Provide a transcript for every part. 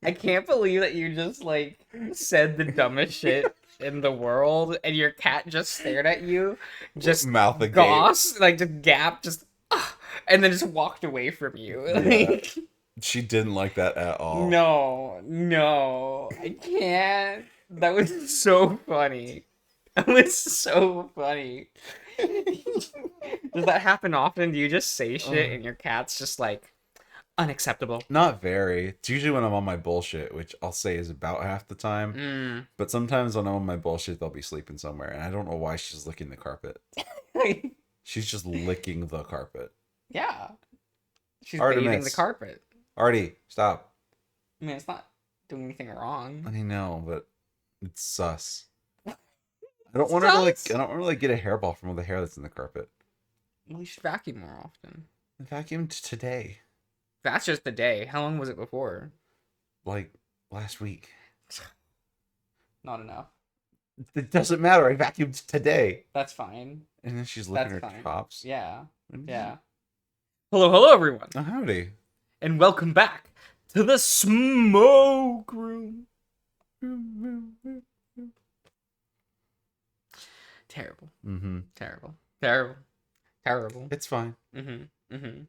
I can't believe that you just like said the dumbest shit in the world, and your cat just stared at you, just Mouth agape. goss, like just gap, just, and then just walked away from you. Yeah. Like, She didn't like that at all. no, no, I can't. That was so funny. That was so funny. Does that happen often? Do you just say shit Uh, and your cat's just like unacceptable? Not very. It's usually when I'm on my bullshit, which I'll say is about half the time. Mm. But sometimes when I'm on my bullshit, they'll be sleeping somewhere, and I don't know why she's licking the carpet. She's just licking the carpet. Yeah, she's bathing the Artemis, carpet. Artie, stop. I mean, it's not doing anything wrong. I know, but it's sus. I don't want her to I don't want to get a hairball from all the hair that's in the carpet. Well, you should vacuum more often. I vacuumed today, That's just the day. How long was it before? like last week. Not enough. It doesn't matter. I vacuumed today. That's fine. And then she's licking That's her fine. chops. Yeah. Yeah. Hello, hello, everyone, Oh, howdy. and welcome back to the smoke room. Terrible. Mm-hmm. Terrible. Terrible. Terrible. It's fine. Mm-hmm. Mm-hmm.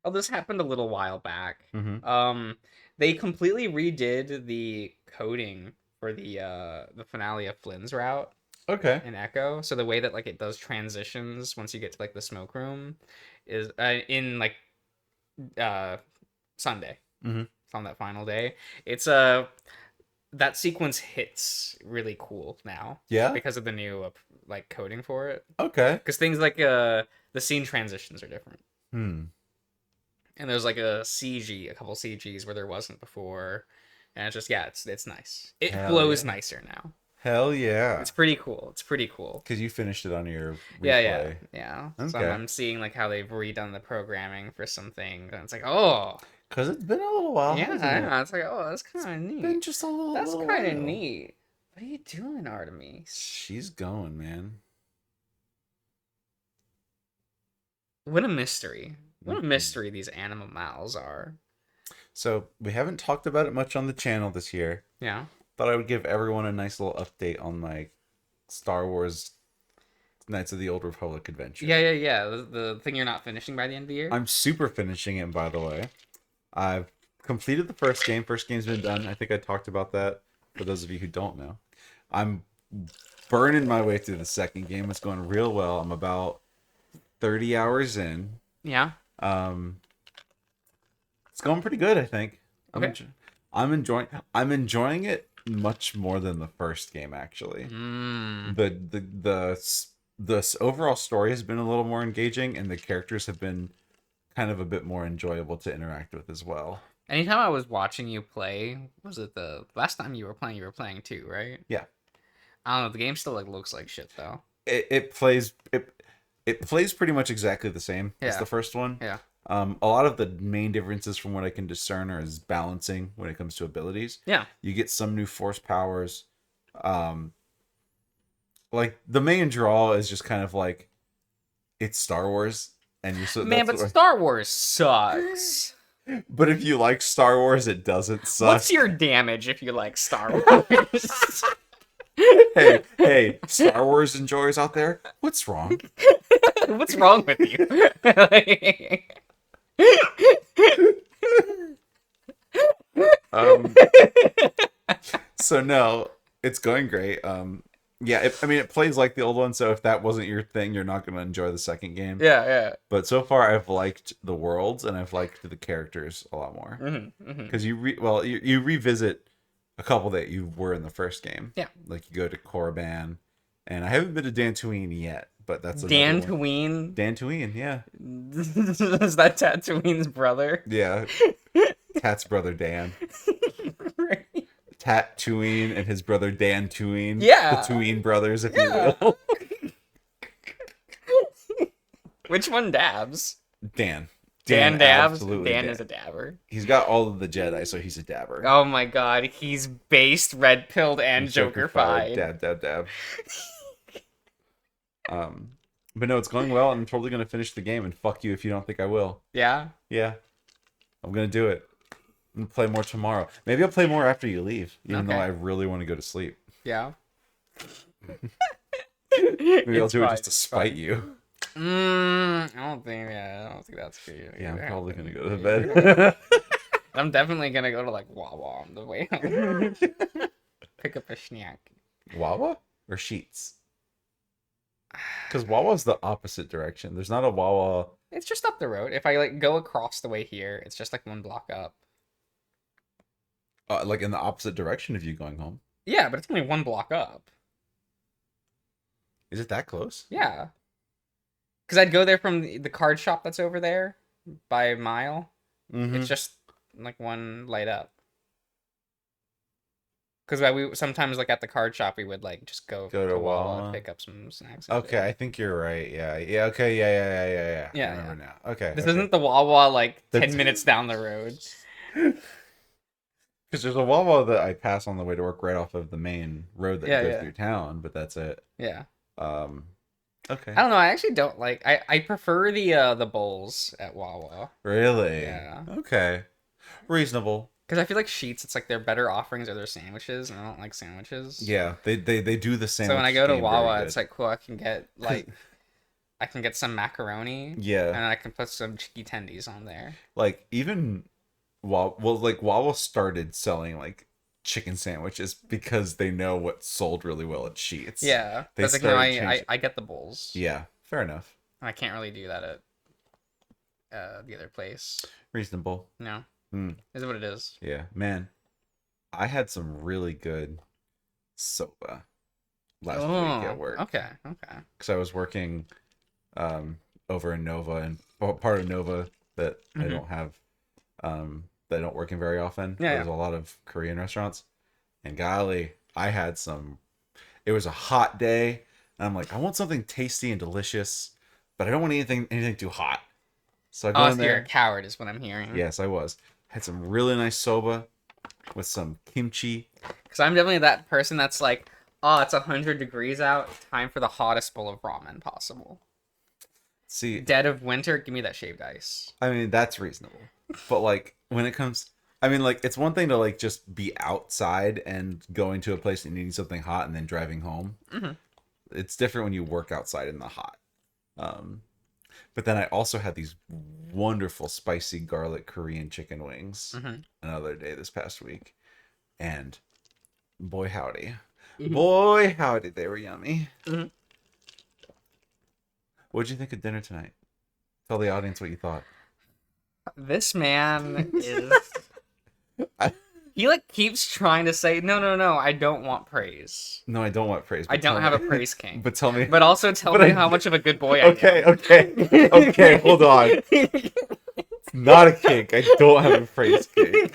Oh, this happened a little while back. Mm-hmm. They completely redid the coding for the finale of Flynn's route Okay. in Echo. So the way that like it does transitions once you get to like the smoke room is in like Sunday. Mm-hmm. It's on that final day. It's that sequence hits really cool now Yeah? because of the new like coding for it. Okay. Because things like the scene transitions are different. Hmm. And there's like a couple CGs where there wasn't before, and it's just it's nice. It Hell flows yeah. nicer now. Hell yeah. It's pretty cool. It's pretty cool. Because you finished it on your Yeah. replay. So Okay. I'm seeing like how they've redone the programming for some things, and it's like, oh, Because it's been a little while, yeah, hasn't it? yeah. It's like, oh, that's kind of Been neat. just a little That's little kind of while. neat. What are you doing, Artemis? She's going, man. What a mystery. What a Mhm. mystery these animal mouths are. So, we haven't talked about it much on the channel this year. Yeah. Thought I would give everyone a nice little update on my Star Wars Knights of the Old Republic adventure. Yeah. The thing you're not finishing by the end of the year? I'm super finishing it, by the way. I've completed the first game. First game's been done. I think I talked about that for those of you who don't know. I'm burning my way through the second game. It's going real well. I'm about 30 hours in. Yeah. It's going pretty good, I think. Okay. I'm enjoying it much more than the first game, actually. Mm. The overall story has been a little more engaging, and the characters have been kind of a bit more enjoyable to interact with as well. Anytime I was watching you play, was it the last time you were playing too, right? Yeah. I don't know, the game still like looks like shit though. It plays pretty much exactly the same as Yeah. the first one. Yeah. A lot of the main differences from what I can discern are is balancing when it comes to abilities. Yeah. You get some new force powers. Like the main draw is just kind of like it's Star Wars, and you so Man, but Star Wars sucks. But if you like Star Wars, it doesn't suck. What's your damage if you like Star Wars? hey, Star Wars enjoyers out there, what's wrong? What's wrong with you? Um, so no, it's going great. Yeah, I mean, it plays like the old one. So if that wasn't your thing, you're not going to enjoy the second game. Yeah. But so far, I've liked the worlds and I've liked the characters a lot more. Because you revisit a couple that you were in the first game. Yeah. Like you go to Korriban, and I haven't been to Dantooine yet, but that's Dantooine. Dantooine, yeah. Is that Tatooine's brother? Yeah. Tat's brother Dan. Right. Tatooine and his brother Dantooine. Yeah. The Tooine brothers, if you will. Which one dabs? Dan. Dan dabs. Absolutely Dan is a dabber. He's got all of the Jedi, so he's a dabber. Oh my god, he's based, red pilled, and Joker-fied. Dab. But no, it's going well, and I'm totally gonna finish the game. And fuck you if you don't think I will. Yeah. Yeah, I'm gonna do it. and play more tomorrow. Maybe I'll play more after you leave, even though Okay. I really want to go to sleep. Yeah. Maybe I'll It's do it fine, just to it's spite fine. you. I don't think that's good. Yeah, I'm probably gonna go to You're bed. I'm definitely gonna go to like Wawa on the way home. Pick up a snack. Wawa or Sheets? Because Wawa's the opposite direction. There's not a Wawa. It's just up the road. If I like go across the way here, it's just like one block up. Like in the opposite direction of you going home. Yeah, but it's only one block up. Is it that close? Yeah. Because I'd go there from the card shop that's over there by a mile. Mm-hmm. It's just like one light up. Because we sometimes like at the card shop we would like just go Go to Wawa Wawa. and pick up some snacks. And Okay, shit. I think you're right. Yeah. Yeah. Okay. Yeah. Yeah, I remember now. Okay. This okay. isn't the Wawa like That's- 10 minutes down the road. Because there's a Wawa that I pass on the way to work right off of the main road that goes Yeah. through town, but that's it. Yeah. Okay. I don't know. I actually don't like. I prefer the bowls at Wawa. Really? Yeah. Okay. Reasonable. Because I feel like Sheets, it's like their better offerings are their sandwiches, and I don't like sandwiches. Yeah, they do the sandwich. So when I go to game very Wawa, good. it's like cool. I can get like, I can get some macaroni. Yeah. And I can put some chicky tendies on there. Like even Wawa started selling like chicken sandwiches because they know what sold really well at Sheets. Yeah. They That's like, no, started changing- I get the bowls. Yeah, fair enough. I can't really do that at the other place. Reasonable. No. Mm. Is what it is. Yeah, man. I had some really good soba last week at work. Okay. Because I was working over in Nova, and part of Nova that I don't have that I don't work in very often. Yeah, There's a lot of Korean restaurants, and golly, I had some. It was a hot day, and I'm like, I want something tasty and delicious, but I don't want anything too hot. So I go in So you're there. a coward, is what I'm hearing. Yes, I was. Had some really nice soba with some kimchi. Because I'm definitely that person that's like, oh, it's 100 degrees out. Time for the hottest bowl of ramen possible. See, Dead of winter, give me that shaved ice. I mean, that's reasonable. But like when it comes, I mean, like it's one thing to like just be outside and going to a place and eating something hot and then driving home. Mhm. It's different when you work outside in the hot. But then I also had these wonderful spicy garlic Korean chicken wings another day this past week. And boy howdy. Boy howdy, they were yummy. What'd you think of dinner tonight? Tell the audience what you thought. This man is... He like keeps trying to say, no, I don't want praise. No, I don't want praise. I but don't tell have a me- praise king. But tell me. But also tell But me I- how much of a good boy I am. Okay, hold on. It's not a kink. I don't have a praise kink.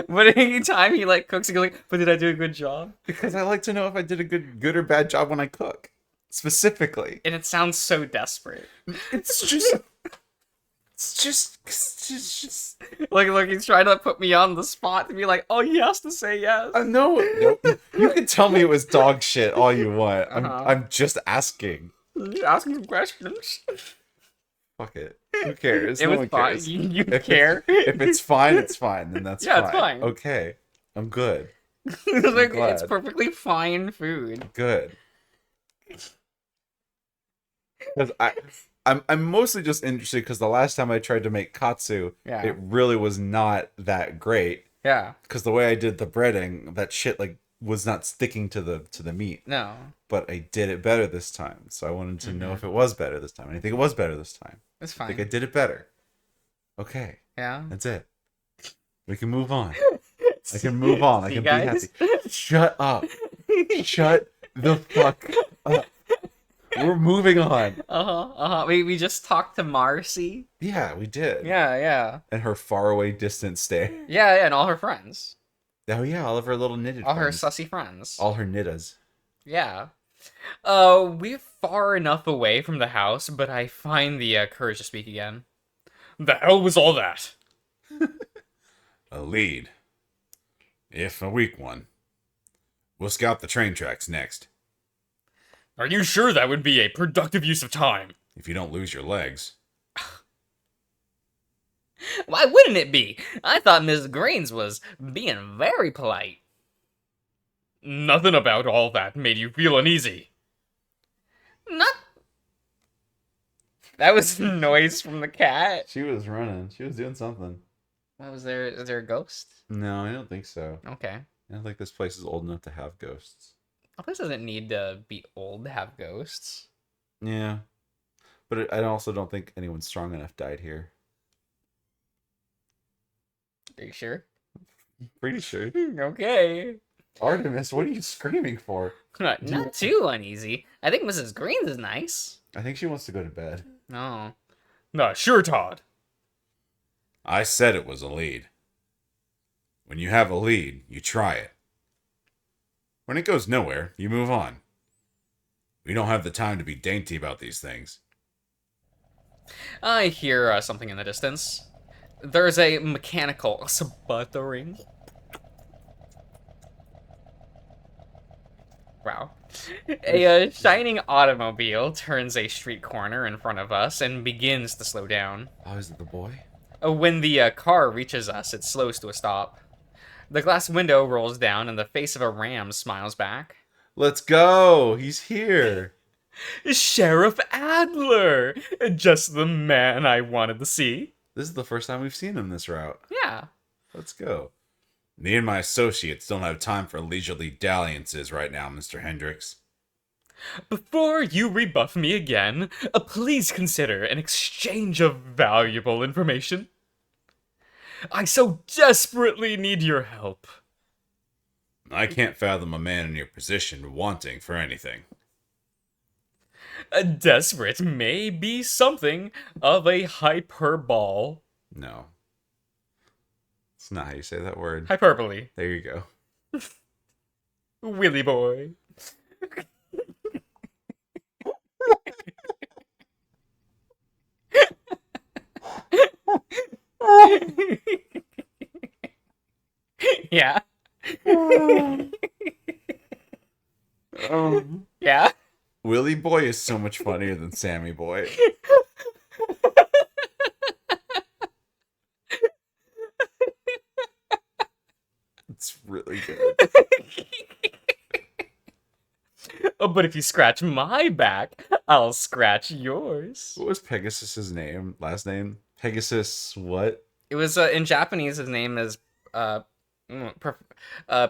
But anytime he like cooks, he goes like, but did I do a good job? Because I like to know if I did a good or bad job when I cook. Specifically. And it sounds so desperate. It's just Like he's trying to put me on the spot to be like, oh, he has to say yes. no. You can tell me it was dog shit all you want. Uh-huh. I'm just asking. You're asking some questions. Fuck it. Who cares? It No was one fine. cares. You If care? If it's fine, it's fine. Then that's Yeah, fine. it's fine. Okay. I'm good. Like, glad. it's perfectly fine food. Good. Because I'm mostly just interested because the last time I tried to make katsu, Yeah. it really was not that great. Yeah. Because the way I did the breading, that shit like was not sticking to the meat. No. But I did it better this time, so I wanted to know if it was better this time. And I think it was better this time. It's I fine. think I did it better. Okay, Yeah. that's it. We can move on. I can move on. I See, can guys? be happy. Shut up. Shut the fuck up. We're moving on. We just talked to Marcy. Yeah, we did. Yeah. And her faraway distant stay. Yeah, and all her friends. Oh yeah, all of her little knitted All her friends. sussy friends. All her knittas. Yeah. We're far enough away from the house, but I find the courage to speak again. The hell was all that? A lead. If a weak one. We'll scout the train tracks next. Are you sure that would be a productive use of time? If you don't lose your legs. Why wouldn't it be? I thought Miss Grains was being very polite. Nothing about all that made you feel uneasy. Not. That was noise from the cat. She was running. She was doing something. What was there? Is there a ghost? No, I don't think so. Okay. I don't think this place is old enough to have ghosts. A place doesn't need to be old to have ghosts. Yeah. But I also don't think anyone strong enough died here. Are you sure? Pretty sure. Okay. Artemis, what are you screaming for? Not too uneasy. I think Mrs. Greens is nice. I think she wants to go to bed. No. Not sure, Todd. I said it was a lead. When you have a lead, you try it. When it goes nowhere, you move on. We don't have the time to be dainty about these things. I hear something in the distance. There's a mechanical sputtering. Wow. A shining automobile turns a street corner in front of us and begins to slow down. Oh, is it the boy? When the car reaches us, it slows to a stop. The glass window rolls down and the face of a ram smiles back. Let's go! He's here! Sheriff Adler! Just the man I wanted to see. This is the first time we've seen him this route. Yeah. Let's go. Me and my associates don't have time for leisurely dalliances right now, Mr. Hendricks. Before you rebuff me again, please consider an exchange of valuable information. I so desperately need your help. I can't fathom a man in your position wanting for anything. Desperate may be something of a hyperbole. No. It's not how you say that word. Hyperbole. There you go. Willy boy. Yeah. Yeah. Willy Boy is so much funnier than Sammy Boy. It's really good. Oh, but if you scratch my back, I'll scratch yours. What was Pegasus's name? Last name? Pegasus what? It was in Japanese. His name is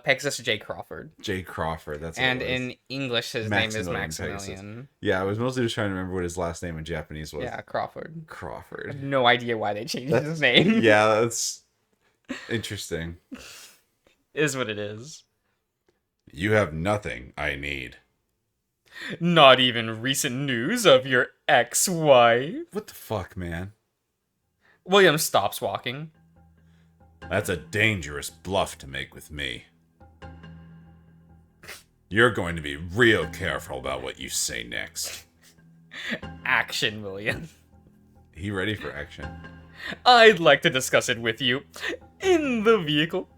Pegasus J. Crawford, Jay Crawford. That's what and it was. in English, his name is Maximilian Maximilian. Yeah, I was mostly just trying to remember what his last name in Japanese was. Yeah, Crawford. I have Crawford. no idea why they changed his name. Yeah, that's interesting. Is what it is. You have nothing I need. Not even recent news of your ex-wife. What the fuck, man? William stops walking. That's a dangerous bluff to make with me. You're going to be real careful about what you say next. Action, William. He ready for action? I'd like to discuss it with you in the vehicle.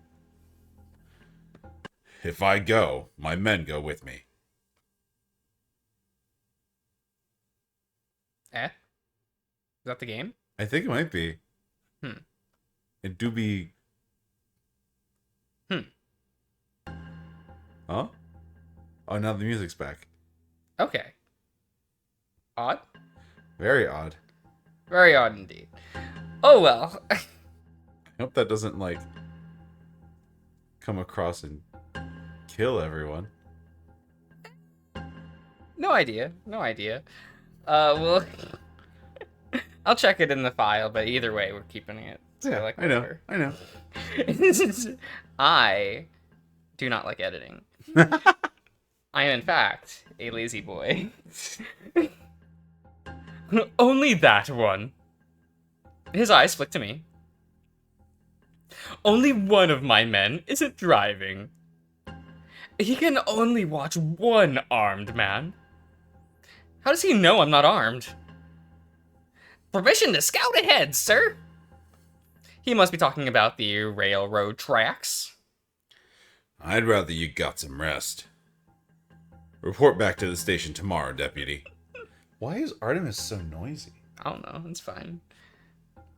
If I go, my men go with me. Is that the game? I think it might be. Hmm. It do be. Huh? Oh, now the music's back. Okay. Odd? Very odd. Very odd indeed. Oh well. I hope that doesn't, like, come across and kill everyone. No idea. No idea. Well, I'll check it in the file, but either way, we're keeping it. So, Yeah, like, I know. whatever. I know. I do not like editing. I am, in fact, a lazy boy. Only that one. His eyes flick to me. Only one of my men isn't driving. He can only watch one armed man. How does he know I'm not armed? Permission to scout ahead, sir. He must be talking about the railroad tracks. I'd rather you got some rest. Report back to the station tomorrow, deputy. Why is Artemis so noisy? I don't know, it's fine.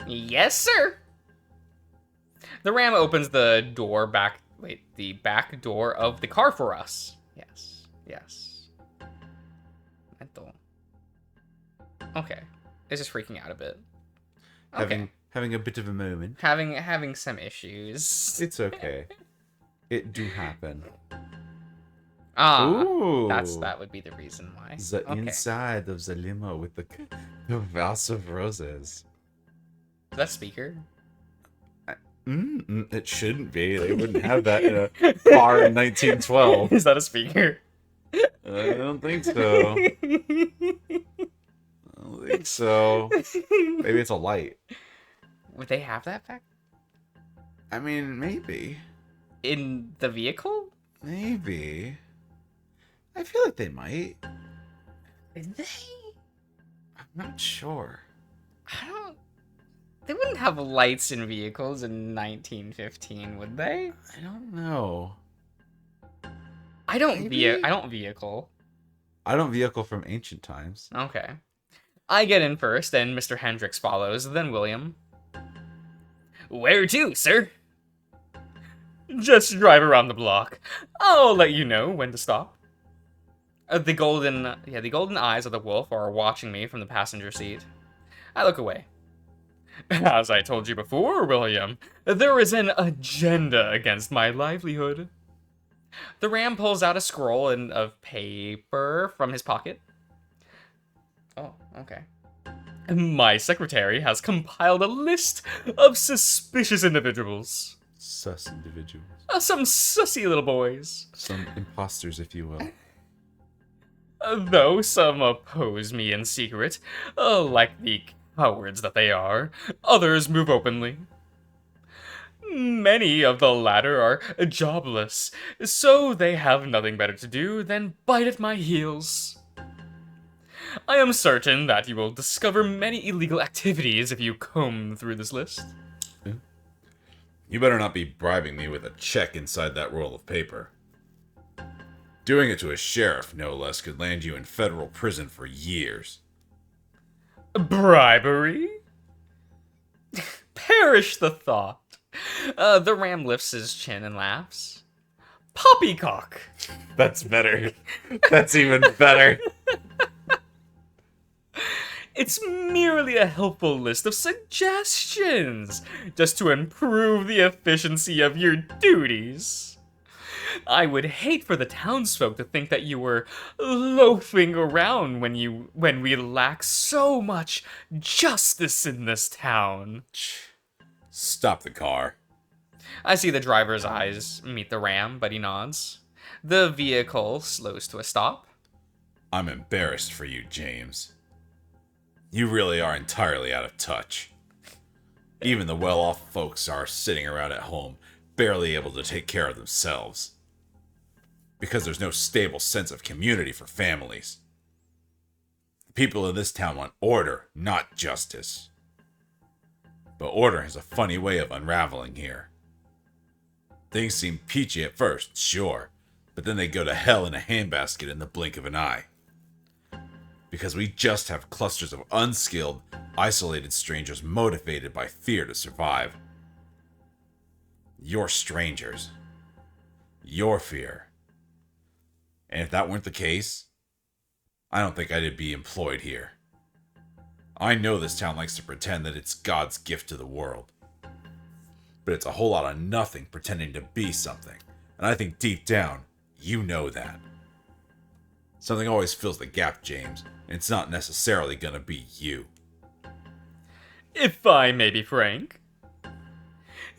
Yes, sir. The ram opens the back door of the car for us. Yes, yes. Mental. Okay, it's just freaking out a bit. Okay, Having a bit of a moment. having some issues. It's okay. It do happen. Ah, Ooh. that would be the reason why. The Okay. inside of the limo with the vase of roses. Is that speaker? It shouldn't be. They wouldn't have that in a car in 1912. Is that a speaker? I don't think so. I don't think so. Maybe it's a light. Would they have that back I mean, maybe. in the vehicle? Maybe. I feel like they might. Did they? I'm not sure. I don't. They wouldn't have lights in vehicles in 1915, would they? I don't know. I don't Maybe? I don't vehicle. I don't vehicle from ancient times. Okay. I get in first, and Mr. Hendricks follows, then William. Where to, sir? Just drive around the block. I'll let you know when to stop. The golden eyes of the wolf are watching me from the passenger seat. I look away. As I told you before, William, there is an agenda against my livelihood. The ram pulls out a scroll of paper from his pocket. Oh, okay. My secretary has compiled a list of suspicious individuals. Sus individuals. Some sussy little boys. Some imposters, if you will. Though some oppose me in secret, like the cowards that they are, others move openly. Many of the latter are jobless, so they have nothing better to do than bite at my heels. I am certain that you will discover many illegal activities if you comb through this list. You better not be bribing me with a check inside that roll of paper. Doing it to a sheriff, no less, could land you in federal prison for years. Bribery? Perish the thought. The ram lifts his chin and laughs. Poppycock! That's better. That's even better. It's merely a helpful list of suggestions, just to improve the efficiency of your duties. I would hate for the townsfolk to think that you were loafing around when we lack so much justice in this town. Stop the car. I see the driver's eyes meet the ram, but he nods. The vehicle slows to a stop. I'm embarrassed for you, James. You really are entirely out of touch. Even the well-off folks are sitting around at home, barely able to take care of themselves. Because there's no stable sense of community for families. The people in this town want order, not justice. But order has a funny way of unraveling here. Things seem peachy at first, sure, but then they go to hell in a handbasket in the blink of an eye. Because we just have clusters of unskilled, isolated strangers motivated by fear to survive. You're strangers. Your fear. And if that weren't the case, I don't think I'd be employed here. I know this town likes to pretend that it's God's gift to the world. But it's a whole lot of nothing pretending to be something. And I think deep down, you know that. Something always fills the gap, James, and it's not necessarily gonna be you. If I may be frank,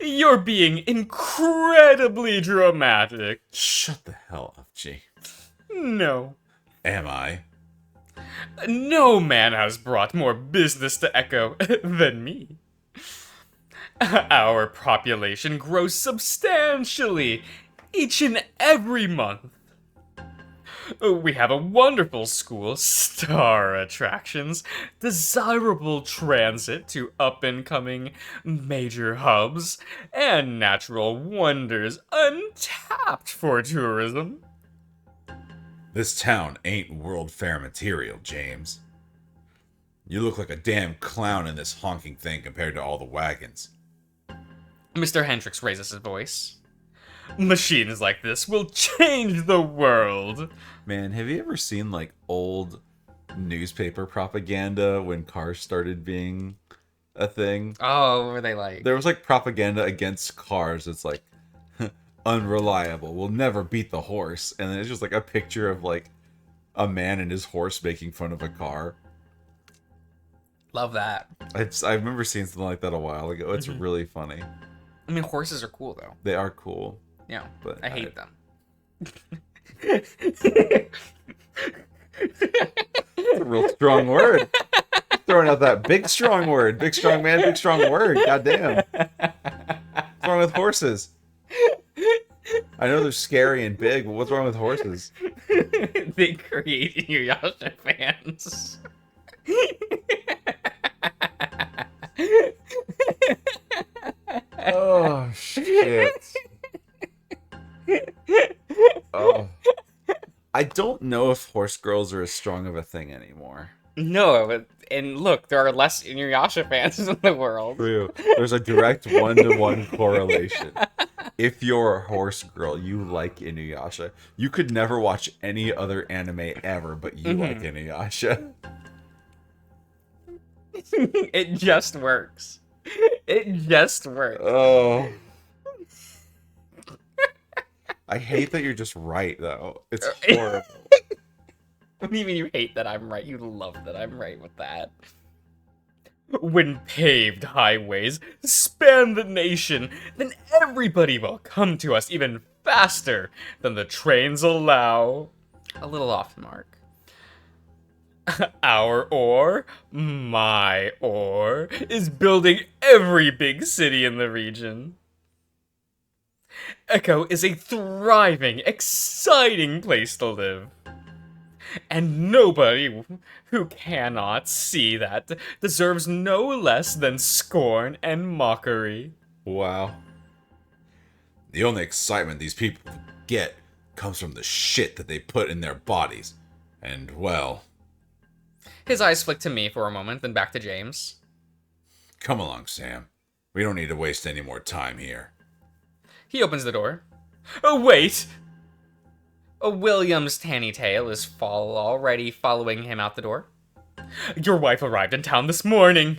you're being incredibly dramatic. Shut the hell up, James. No. Am I? No man has brought more business to Echo than me. Our population grows substantially each and every month. We have a wonderful school, star attractions, desirable transit to up-and-coming major hubs, and natural wonders untapped for tourism. This town ain't World Fair material, James. You look like a damn clown in this honking thing compared to all the wagons. Mr. Hendricks raises his voice. Machines like this will change the world. Man, have you ever seen like old newspaper propaganda when cars started being a thing? Oh, were they like? There was like propaganda against cars. It's like unreliable. We'll never beat the horse. And then it's just like a picture of like a man and his horse making fun of a car. Love that. I remember seeing something like that a while ago. It's really funny. I mean, horses are cool though. They are cool. Yeah, But I hate them. That's a real strong word. Throwing out that big strong word. Big strong man, big strong word. Goddamn. What's wrong with horses? I know they're scary and big, but what's wrong with horses? They create Inuyasha fans. Oh shit. Oh. I don't know if horse girls are as strong of a thing anymore. No, and look, there are less Inuyasha fans in the world. True. There's a direct 1-to-1 correlation. If you're a horse girl, you like Inuyasha. You could never watch any other anime ever, but you like Inuyasha. It just works. It just works. Oh. I hate that you're just right, though. It's horrible. What do you mean you hate that I'm right? You love that I'm right with that. When paved highways span the nation, then everybody will come to us even faster than the trains allow. A little off the mark. Our ore, my ore, is building every big city in the region. Echo is a thriving, exciting place to live. And nobody who cannot see that deserves no less than scorn and mockery. Wow. The only excitement these people get comes from the shit that they put in their bodies. And, well, His eyes flick to me for a moment, then back to James. come along, Sam. We don't need to waste any more time here. He opens the door. Oh, wait! William's tanny tail is already following him out the door. Your wife arrived in town this morning.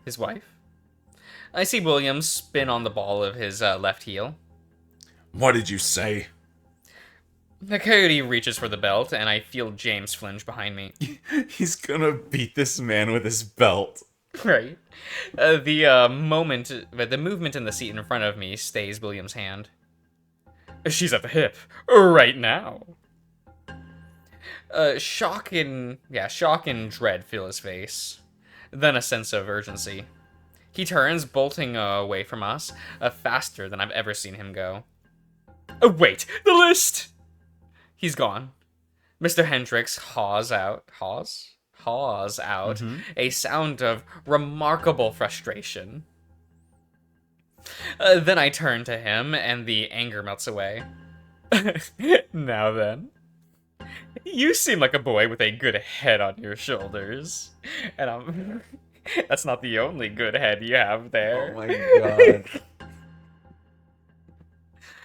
His wife? I see William spin on the ball of his left heel. What did you say? The coyote reaches for the belt, and I feel James flinch behind me. He's gonna beat this man with his belt. Right. The movement in the seat in front of me stays William's hand. She's at the hip right now. Shock and dread fill his face. Then a sense of urgency. He turns, bolting away from us, faster than I've ever seen him go. Wait, the list! He's gone. Mr. Hendricks haws out a sound of remarkable frustration. Then I turn to him, and the anger melts away. Now then, you seem like a boy with a good head on your shoulders, and that's not the only good head you have there. Oh my god.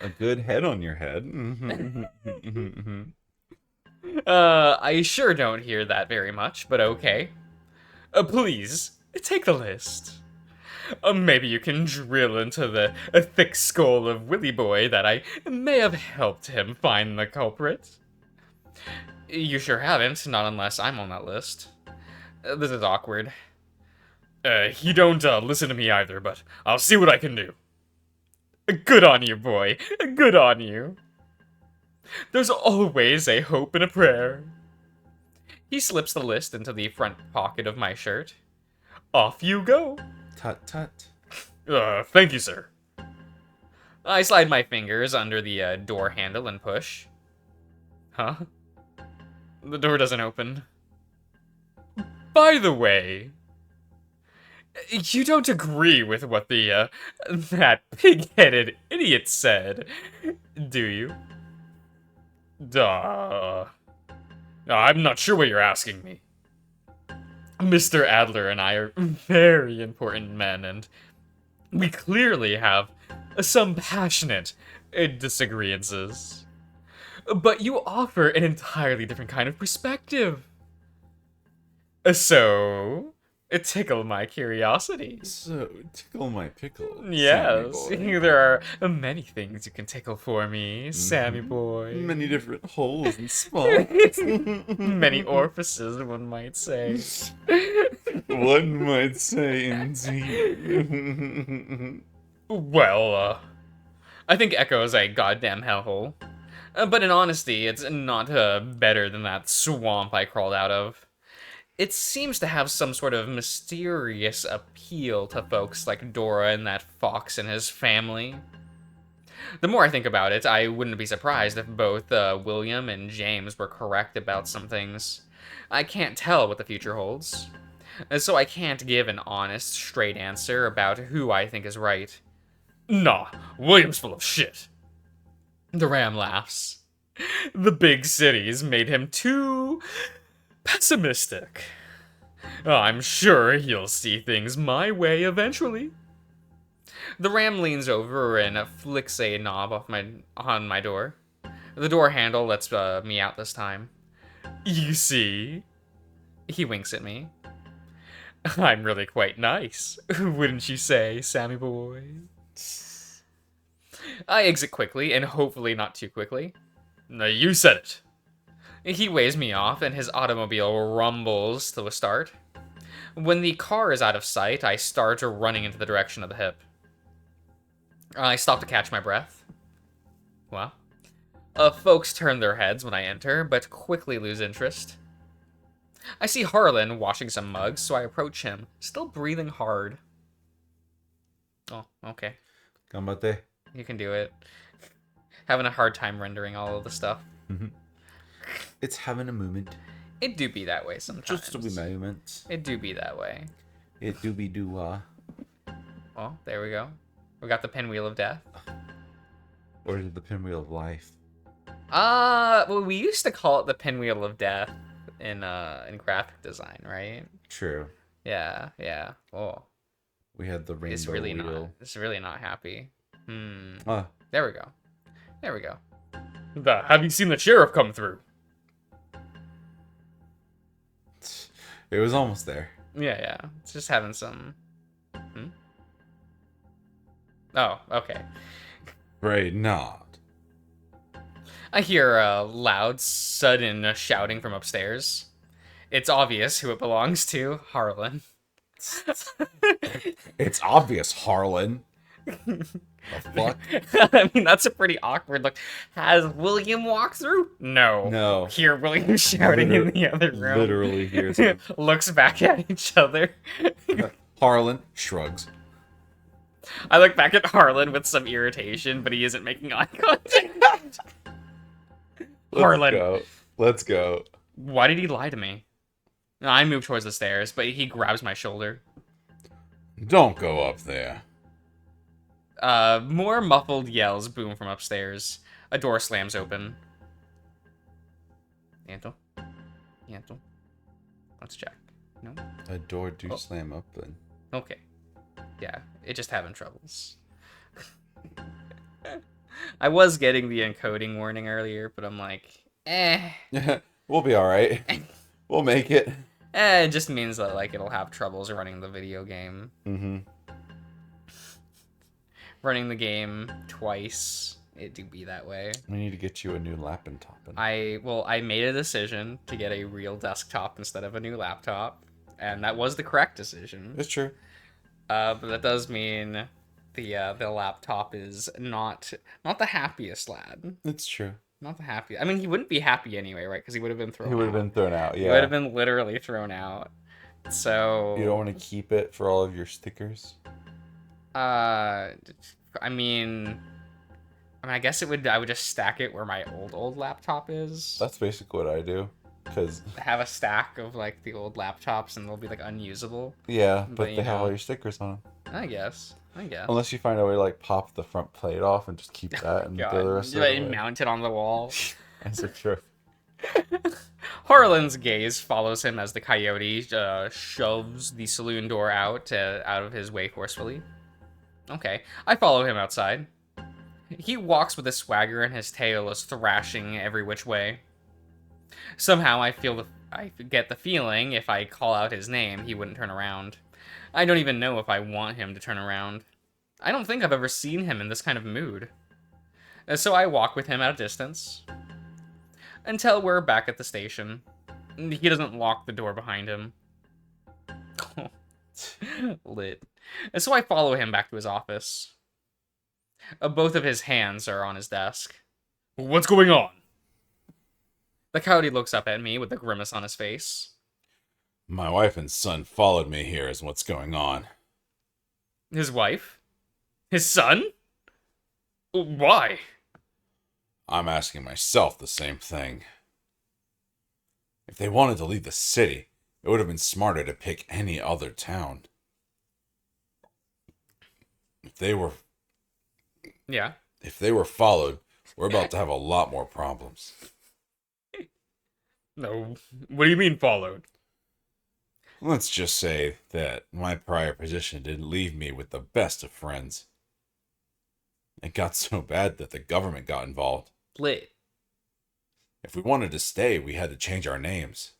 A good head on your head. I sure don't hear that very much, but okay. Please, take the list. Maybe you can drill into the thick skull of Willy Boy that I may have helped him find the culprit. You sure haven't, not unless I'm on that list. This is awkward. You don't listen to me either, but I'll see what I can do. Good on you, boy. Good on you. There's always a hope and a prayer. He slips the list into the front pocket of my shirt. Off you go. Tut tut. Thank you, sir. I slide my fingers under the door handle and push. Huh? The door doesn't open. By the way, you don't agree with what that pig-headed idiot said, do you? Duh. I'm not sure what you're asking me. Mr. Adler and I are very important men, and We clearly have some passionate disagreements. But you offer an entirely different kind of perspective. So, it tickled my curiosity. So, tickle my pickle, Yes, Sammy boy. there are many things you can tickle for me, Sammy boy. Many different holes and spots. Many orifices, one might say. One might say indeed. Well, I think Echo's a goddamn hellhole. But in honesty, it's not better than that swamp I crawled out of. It seems to have some sort of mysterious appeal to folks like Dora and that fox and his family. The more I think about it, I wouldn't be surprised if both William and James were correct about some things. I can't tell what the future holds, so I can't give an honest, straight answer about who I think is right. Nah, William's full of shit. The Ram laughs. The big cities made him too pessimistic. I'm sure he'll see things my way eventually. The Ram leans over and flicks a knob on my door. The door handle lets me out this time. You see? He winks at me. I'm really quite nice, wouldn't you say, Sammy boy? I exit quickly, and hopefully not too quickly. You said it. He waves me off, and his automobile rumbles to a start. When the car is out of sight, I start running into the direction of the hip. I stop to catch my breath. Well, folks turn their heads when I enter, but quickly lose interest. I see Harlan washing some mugs, so I approach him, still breathing hard. Oh, okay. Gambate. You can do it. Having a hard time rendering all of the stuff. It's having a moment. It do be that way sometimes. Just a wee moment. It do be that way. It do be do Well, there we go. We got the pinwheel of death. Or the pinwheel of life. Well, we used to call it the pinwheel of death in graphic design, right? True. Yeah. Oh, We had the rainbow it's really wheel. not. It's really not happy. Ah, There we go. Have you seen the sheriff come through? it was almost there. Yeah. It's just having some. Oh, okay. Afraid not. I hear a loud, sudden shouting from upstairs. It's obvious who it belongs to, Harlan. It's obvious, Harlan. The fuck? I mean, that's a pretty awkward look. Has William walked through? No. No. Hear William shouting in the other room. Literally hears him. Looks back at each other. Harlan shrugs. I look back at Harlan with some irritation, but he isn't making eye contact. Harlan. Let's go. Why did he lie to me? I move towards the stairs, but he grabs my shoulder. Don't go up there. More muffled yells boom from upstairs. A door slams open. Yanto? Let's check. No? A door do slam open. Okay. Yeah, it just having troubles. I was getting the encoding warning earlier, but I'm like, We'll be alright. We'll make it. It just means that, like, it'll have troubles running the video game. Mm-hmm. Running the game twice, it do be that way. We need to get you a new laptop. I made a decision to get a real desktop instead of a new laptop, and that was the correct decision. It's true. But that does mean the laptop is not the happiest lad. It's true. Not the happiest. I mean, he wouldn't be happy anyway, right? Because he would have been thrown out. He would have been thrown out, He yeah. would have been literally thrown out. So... You don't want to keep it for all of your stickers? I mean, I guess I would just stack it where my old laptop is. That's basically what I do. Because... Have a stack of, like, the old laptops and they'll be, like, unusable. Yeah, but But, they have all your stickers on them. I guess. Unless you find a way to, like, pop the front plate off and just keep that and God. throw the rest of Like, it away. mount it on the wall. As a trophy. Harlan's gaze follows him as the coyote shoves the saloon door out of his way forcefully. Okay, I follow him outside. He walks with a swagger and his tail is thrashing every which way. Somehow I get the feeling if I call out his name, he wouldn't turn around. I don't even know if I want him to turn around. I don't think I've ever seen him in this kind of mood. So I walk with him at a distance until we're back at the station. He doesn't lock the door behind him. Lit. So I follow him back to his office. Both of his hands are on his desk. What's going on? The coyote looks up at me with a grimace on his face. My wife and son followed me here is what's going on. His wife? His son? Why? I'm asking myself the same thing. If they wanted to leave the city, it would have been smarter to pick any other town. Yeah. If they were followed, we're about to have a lot more problems. No, what do you mean followed? Let's just say that my prior position didn't leave me with the best of friends. It got so bad that the government got involved. Lit. If we wanted to stay, we had to change our names.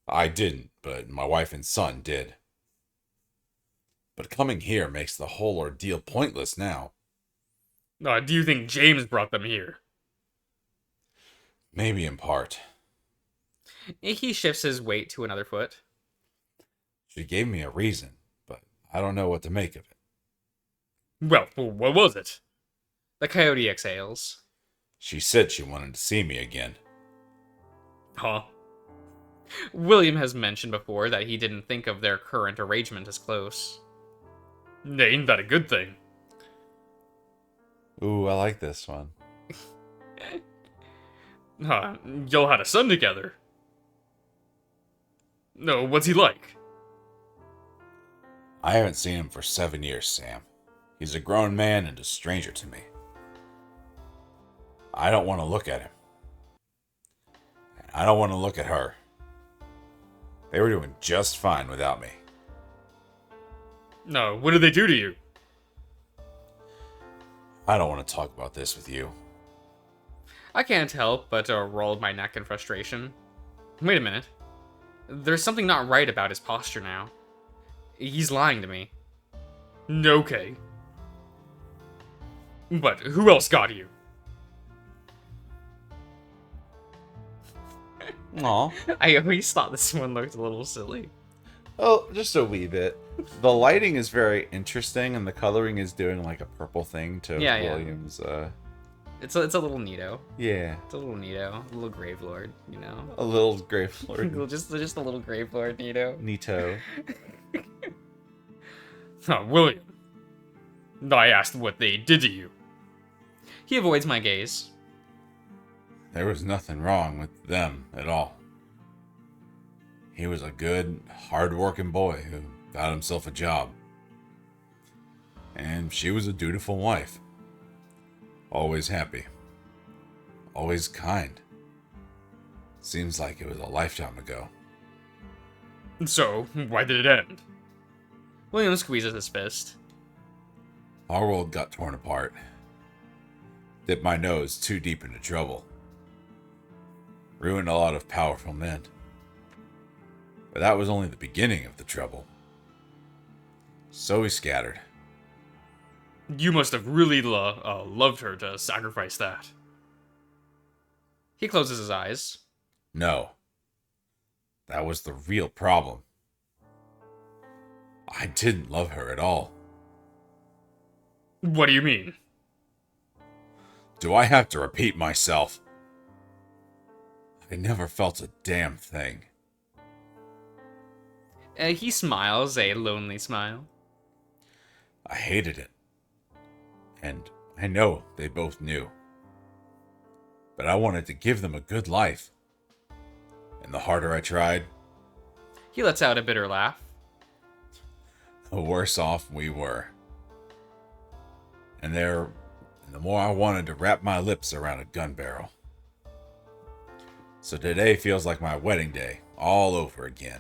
I didn't, but my wife and son did. But coming here makes the whole ordeal pointless now. Do you think James brought them here? Maybe in part. He shifts his weight to another foot. She gave me a reason, but I don't know what to make of it. Well, what was it? The coyote exhales. She said she wanted to see me again. Huh? William has mentioned before that he didn't think of their current arrangement as close. Ain't that a good thing? Ooh, I like this one. Y'all had a son together. No, what's he like? I haven't seen him for 7 years, Sam. He's a grown man and a stranger to me. I don't want to look at him. And I don't want to look at her. They were doing just fine without me. No, what did they do to you? I don't want to talk about this with you. I can't help but roll my neck in frustration. Wait a minute. There's something not right about his posture now. He's lying to me. Okay. But who else got you? Aw. I always thought this one looked a little silly. Oh, just a wee bit. The lighting is very interesting, and the coloring is doing like a purple thing to Yeah, yeah. William's. It's a little neato. Yeah, It's a little neato. A little grave lord, you know. a little Grave Lord just a little grave lord neato. Nito. William. I asked what they did to you. He avoids my gaze. There was nothing wrong with them at all. He was a good, hard-working boy who got himself a job. And she was a dutiful wife. Always happy. Always kind. Seems like it was a lifetime ago. So, why did it end? William squeezes his fist. Our world got torn apart. Dipped my nose too deep into trouble. Ruined a lot of powerful men. But that was only the beginning of the trouble. So we scattered. You must have really loved her to sacrifice that. He closes his eyes. No. That was the real problem. I didn't love her at all. What do you mean? Do I have to repeat myself? I never felt a damn thing. He smiles a lonely smile. I hated it. And I know they both knew. But I wanted to give them a good life. And the harder I tried, He lets out a bitter laugh. the worse off we were. And the more I wanted to wrap my lips around a gun barrel. So today feels like my wedding day, all over again.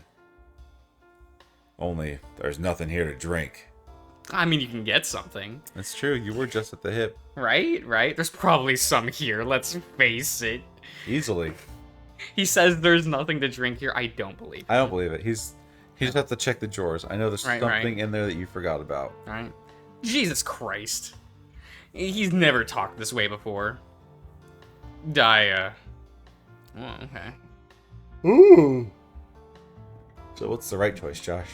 Only there's nothing here to drink. I mean, you can get something. That's true. You were just at the hip. Right? Right? There's probably some here, let's face it. Easily. He says there's nothing to drink here. I don't believe I don't believe it. He just have to check the drawers. I know there's Right, something right. in there that you forgot about. Right? Jesus Christ. He's never talked this way before. Oh, okay. Ooh. So what's the right choice, Josh?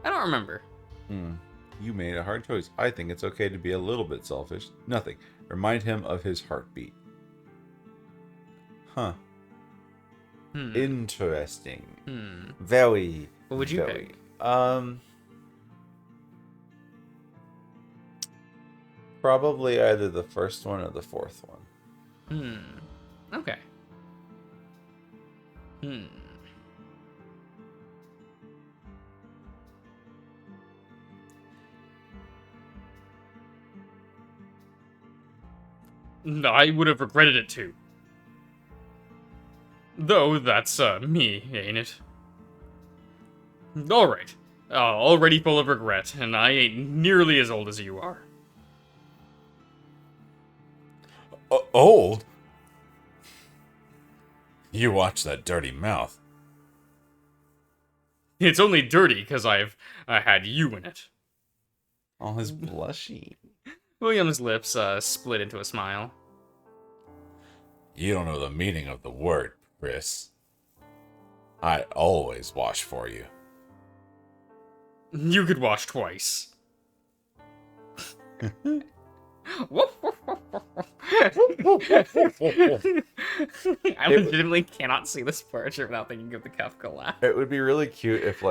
I don't remember. You made a hard choice. I think it's okay to be a little bit selfish. Nothing. Remind him of his heartbeat. Huh. Interesting. Very. What would you very. pick? Probably either the first one or the fourth one. Okay. I would have regretted it too. Though that's me, ain't it? Alright. Already full of regret, and I ain't nearly as old as you are. Old? You watch that dirty mouth. It's only dirty because I've had you in it. Oh, his blushy. William's lips split into a smile. You don't know the meaning of the word, Chris. I always wash for you. You could wash twice. I legitimately cannot see this portrait without thinking of the Kafka laugh. It would be really cute if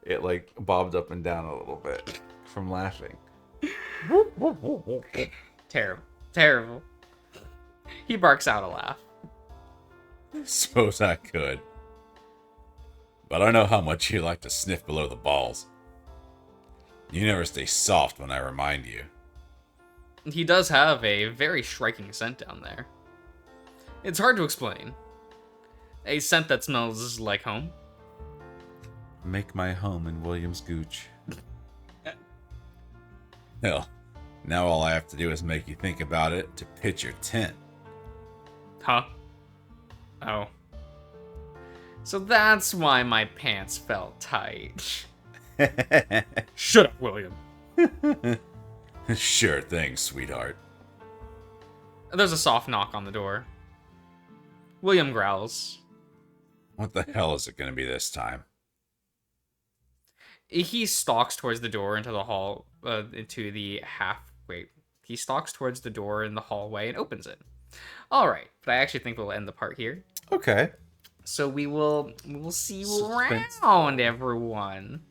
it bobbed up and down a little bit from laughing. Terrible. Terrible. He barks out a laugh. Suppose I could. But I know how much you like to sniff below the balls. You never stay soft when I remind you. He does have a very striking scent down there. It's hard to explain. A scent that smells like home. Make my home in William's Gooch. Hell, now all I have to do is make you think about it to pitch your tent. Huh? Oh. So that's why my pants felt tight. Shut up, William. Sure thing, sweetheart. There's a soft knock on the door. William growls. What the hell is it going to be this time? He stalks towards the door into the hall, into the wait. He stalks towards the door in the hallway and opens it. All right, but I actually think we'll end the part here. Okay. So we will see you Suspense. around, everyone.